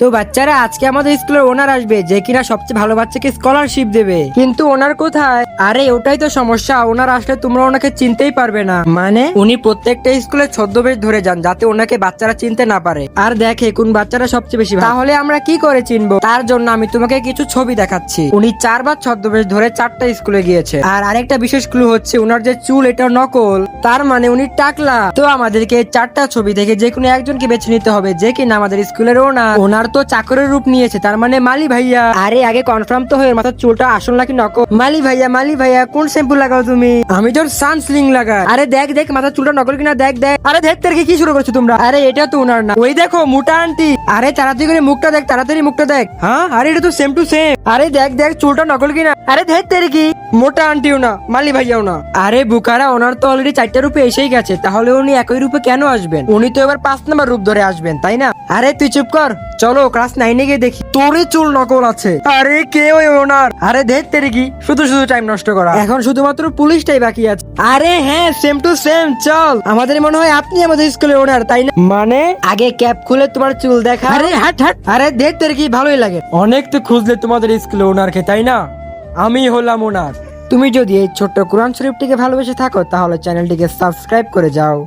তো বাচ্চারা, আজকে আমাদের স্কুলের ওনার আসবে, যে কিনা সবচেয়ে ভালো বাচ্চাকে স্কলারশিপ দেবে। কিন্তু ওনার কোথায়? আরে ওটাই তো সমস্যা, ওনার আসলে তোমরা ওনাকে চিনতেই পারবে না। মানে উনি প্রত্যেকটা স্কুলে ছদ্মবেশ ধরে যান, যাতে ওনাকে বাচ্চারা চিনতে না পারে, আর দেখে কোন বাচ্চারা সবচেয়ে বেশি ভালো। তাহলে আমরা কি করে চিনবো? তার জন্য আমি তোমাকে কিছু ছবি দেখাচ্ছি। উনি 4বার ছদ্মবেশ ধরে 4টা স্কুলে গিয়েছে। আর আরেকটা বিশেষ ক্লু হচ্ছে, ওনার যে চুল এটা নকল, তার মানে উনি টাকলা। তো আমাদেরকে 4টা ছবি দেখে যে কোনো একজনকে বেছে নিতে হবে, যে কিনা আমাদের স্কুলের ওনার তো চাকরের রূপ নিয়েছে, তার মানে মালি ভাইয়া। আরে আগে কনফার্ম তো হয়ে মাথার চুলটা আসল নাকি নকল। মালি ভাইয়া কোন শ্যাম্পু লাগাও তুমি? আমি তোর সানস্লিং লাগাই। আরে দেখ মাথার চুলটা নকল কিনা দেখ। আরে দেখতে কি শুরু করছো তোমরা? আরে এটা তো ওনার না, ওই দেখো মোটা আন্টি। আরে তাড়াতাড়ি করে মুখটা দেখ, তাড়াতাড়ি মুখটা দেখ। হ্যাঁ, আরে এটা তো সেম টু সেম। আরে দেখ চুলটা নকল কিনা। আরে দেখতে কি মোটা আন্টিও না, মালি ভাইয়াও না। আরে বুকারা, ওনার তো অলরেডি 4টা রূপে এসেই গেছে, তাহলে উনি একই রূপে কেন আসবেন? উনি তো এবার 5 নম্বর রূপ ধরে আসবেন, তাই না? আরে তুই চুপ কর, চলো ক্লাস 9-এ গিয়ে দেখি। তোরই চুল নকল আছে। আরে কে ওই ওনার? আরে দেখতে কি শুধু টাইম নষ্ট করা। এখন শুধুমাত্র পুলিশটাই বাকি আছে। আরে হ্যাঁ, সেম টু সেম। চল, আমাদের মনে হয় আপনি আমাদের স্কুলের ওনার, তাই না? মানে আগে ক্যাপ খুলে তোমার চুল দেখা। আরে হাট। আরে দেখতে কি ভালোই লাগে। অনেক তো খুঁজলে তোমাদের স্কুলের ওনারকে, তাই না? আমি হলাম ওনার। তুমি যদি এই ছোট্ট কোরআন শরীফটিকে ভালোবেসে থাকো, তাহলে চ্যানেলটিকে সাবস্ক্রাইব করে যাও।